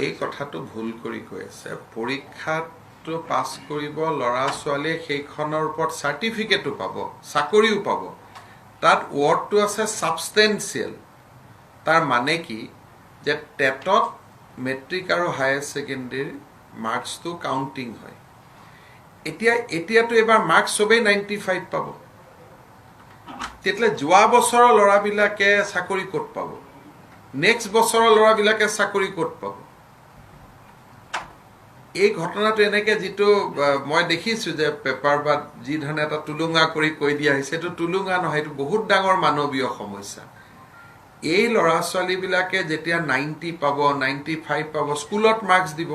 এই কথাটো ভুল কৰি কৈ আছে পৰীক্ষাটো পাছ কৰিব ল'ৰা ছোৱালীয়ে সেইখনৰ ওপৰত চাৰ্টিফিকেটো পাব চাকৰিও পাব তাত ৱৰ্ডটো আছে সাবষ্টেন্সিয়েল তাৰ মানে কি যে টেটত মেট্ৰিক আৰু হায়াৰ সেকেন্ডাৰী মাৰ্কসটো কাউন্টিং হয় এতিয়াতো এবাৰ মাৰ্কস সবেই 95 পাব তেতিয়ালে যোৱা বছৰৰ ল'ৰাবিলাকে চাকৰি ক'ত পাব নেক্সট বছৰৰ ল'ৰাবিলাকে চাকৰি ক'ত পাব এই ঘটনাটো এনেকে যেটো মই দেখিছো যে পেপাৰ বা যি ধৰণে এটা তুলুঙা কৰি কৈ দিয়া হৈছে এটো তুলুঙা নহয় এটো বহুত ডাঙৰ মানৱীয় সমস্যা এই ল'ৰা ছোৱালীবিলাকে যেতিয়া 90 পাব 95 পাব স্কুলত মাৰ্কস দিব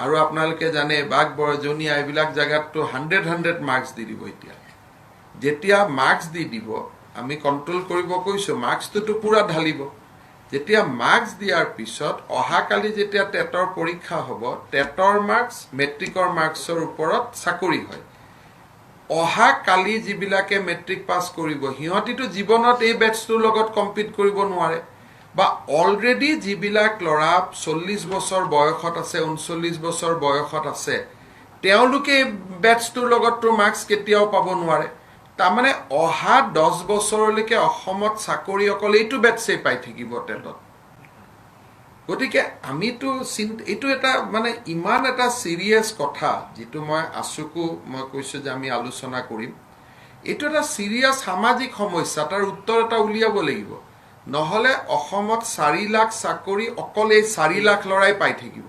আৰু আপোনালোকে জানে বাগ বৰজনীয়া এইবিলাক জায়গাটো 100 মাৰ্কস দি দিব এতিয়া যেতিয়া মাৰ্কস দি দিব আমি কন্ট্ৰোল কৰিব কৈছো মাৰ্কসটো পুৰা ঢালিব যেতিয়া মাৰ্কস দিয়াৰ পিছত অহাকালি যেতিয়া টেটৰ পৰীক্ষা হ'ব টেটৰ মাৰ্কস মেট্ৰিকৰ মাৰ্কসৰ ওপৰত চাকৰি হয় অহাকালি যিবিলাকে মেট্ৰিক পাস কৰিব হিয়তিটো জীৱনত এই বেটছটোৰ লগত কম্পিট কৰিব নোৱাৰে বা অলৰেডি যিবিলাক ল'ৰা 40 বছৰ বয়সত আছে 39 বছৰ বয়সত আছে তেওঁলোকে বেটছটোৰ লগতটো মাৰ্কস কেতিয়াও পাব নোৱাৰে তাৰমানে অহা 10 বছৰলৈকে অসমত চাকৰি অকল এইটো বেটছে পাই থাকিব টেটত গতিকে আমিতো এইটো এটা মানে ইমান এটা সিৰিয়াস কথা যেটো মই আছুকু মই কৈছো যে আমি আলোচনা কৰিম এইটো এটা সিৰিয়াস সামাজিক সমস্যা তাৰ উত্তৰ এটা উলিয়াব লাগিব নহলে অসমত 4 লাখ চাকৰি অকল এই 4 লাখ লৰাই পাই থাকিব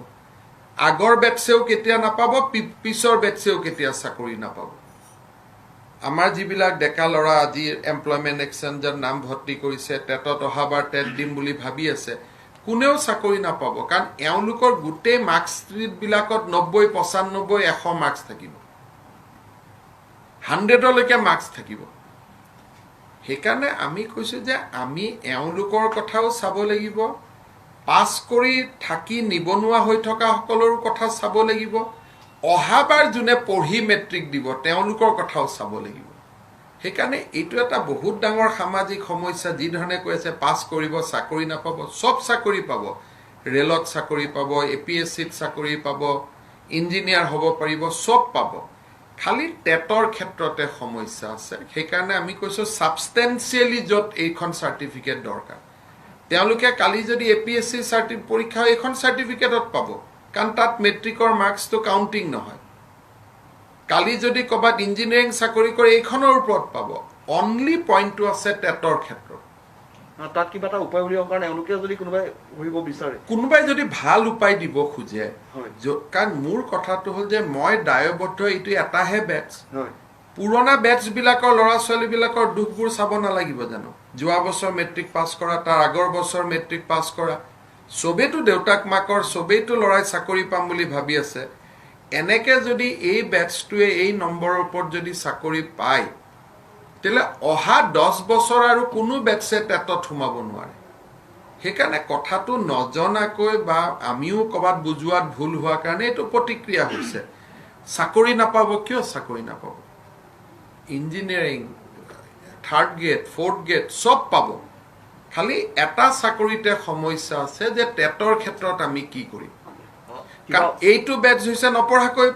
আগৰ বেটছেও কেতিয়া নাপাব পিছৰ বেটছেও কেতিয়া চাকৰি নাপাব আমাৰ যিবিলাক ডেকা লৰা আজি এমপ্লয়মেন্ট এক্সচেঞ্জৰ নাম ভৰ্তি কৰিছে টেটত অহাবাৰ টেট দিম বুলি ভাবি আছে কোনেও চাকৰি নাপাব কাৰণ এওঁলোকৰ গুটে মাৰ্কস ষ্ট্ৰীট বিলাকত 90 95 100 মাৰ্কস থাকিব 100 লৈকে মাৰ্কস থাকিব হেকানে আমি কৈছো যে আমি এওঁলোকৰ কথাও চাব লাগিব পাস কৰি থাকি নিবনুৱা হৈ থকা সকলৰ কথা চাব লাগিব অহাবাৰ জুনে পঢ়ি মেট্ৰিক দিব তেওঁলোকৰ কথাও চাব লাগিব হেকানে এইটো এটা বহুত ডাঙৰ সামাজিক সমস্যা যি ধৰণে কৈ আছে পাস কৰিব চাকৰি নাপাব সব চাকৰি পাব ৰেলত চাকৰি পাব এপিএসসিত চাকৰি পাব ইঞ্জিনিয়াৰ হ'ব পাৰিব সব পাব খালি টেটৰ ক্ষেত্ৰতে সমস্যা আছে হেকানে আমি কৈছো সাবষ্টেন্সিয়েলি যত এইখন সাৰ্টিফিকেট দৰকাৰ তেওঁলোকে কালি যদি এপিএসসি সাৰ্টিফিকেট পৰীক্ষা এইখন সাৰ্টিফিকেটত পাব কাৰণ তাত মেট্ৰিকৰ মাৰ্কসটো কাউন্টিং নহয় কালি যদি কবাত ইঞ্জিনিয়াৰিং চাকৰি কৰে এইখনৰ ওপৰত পাব অনলি পইণ্টটো আছে টেটৰ ক্ষেত্ৰত তাত কিবা এটা উপায় উলিয়াব কাৰণে এওঁলোকে যদি কোনোবাই কৰিব বিচাৰে কোনোবাই যদি ভাল উপায় দিব খুজে কাৰণ মোৰ কথাটো হ'ল যে মই দায়বদ্ধ এইটো এটাহে বেটছ পুৰণা বেটছ বিলাকৰ ল'ৰা ছোৱালী বিলাকৰ দুখবোৰ চাব নালাগিব জানো যোৱা বছৰ মেট্ৰিক পাস কৰা তাৰ আগৰ বছৰ মেট্ৰিক পাস কৰা সবেতো দেউতাক মাকৰ সবেতো লৰাই চাকৰি পাম বুলি ভাবি আছে এনেকে যদি এই বেটছটোৱে এই নম্বৰৰ ওপৰত যদি চাকৰি পায় তেলে অহা 10 বছৰ আৰু কোনো বেটছে টেটত সোমাব নোৱাৰে হেকানে কথাটো নজনাকৈ বা আমিও কবাত বুজুৱাত ভুল হোৱা কাৰণে এটো প্ৰতিক্ৰিয়া হৈছে চাকৰি নাপাব কিয় চাকৰি নাপাব engineering third grade fourth grade সব পাব খালি এটা চাকৰিতে সমস্যা আছে যে টেটৰ ক্ষেত্ৰত আমি কি কৰিম কাৰণ এইটো বেটছ হৈছে নপঢ়াকৈ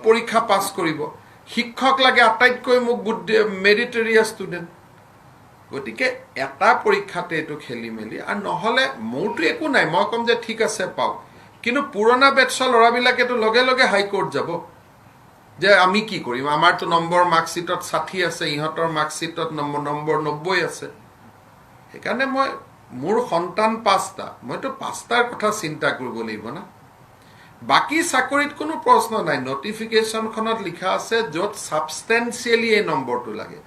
পৰীক্ষা পাস কৰিব শিক্ষক লাগে আটাইতকৈ মোক মেৰিটৰিয়াস ষ্টুডেন্ট গতিকে এটা পৰীক্ষাতে এটো খেলি মেলি আৰু নহলে মোৰটো একো নাই মই কম যে ঠিক আছে পাও কিন্তু পুৰণা বেটছৰ ল'ৰাবিলাকেটো লগে লগে হাইকোৰ্ট যাব যে আমি কি কৰিম আমাৰটো নম্বৰ মাৰ্কশিটত 60 আছে ইহঁতৰ মাৰ্কশিটত নম্বৰ 90 আছে হেকানে মই মোৰ সন্তান 5টা মইতো 5টাৰ কথা চিন্তা কৰিব লাগিব না বাকি চাকৰিত কোনো প্ৰশ্ন নাই নোটিফিকেশনখনত লিখা আছে যত সাবষ্টেন্সিয়েলি এই নম্বৰটো লাগে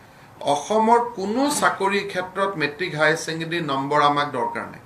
অসমৰ কোনো চাকৰিৰ ক্ষেত্ৰত মেট্ৰিক হায়াৰ সেকেন্ডাৰী নম্বৰ আমাক দৰকাৰ নাই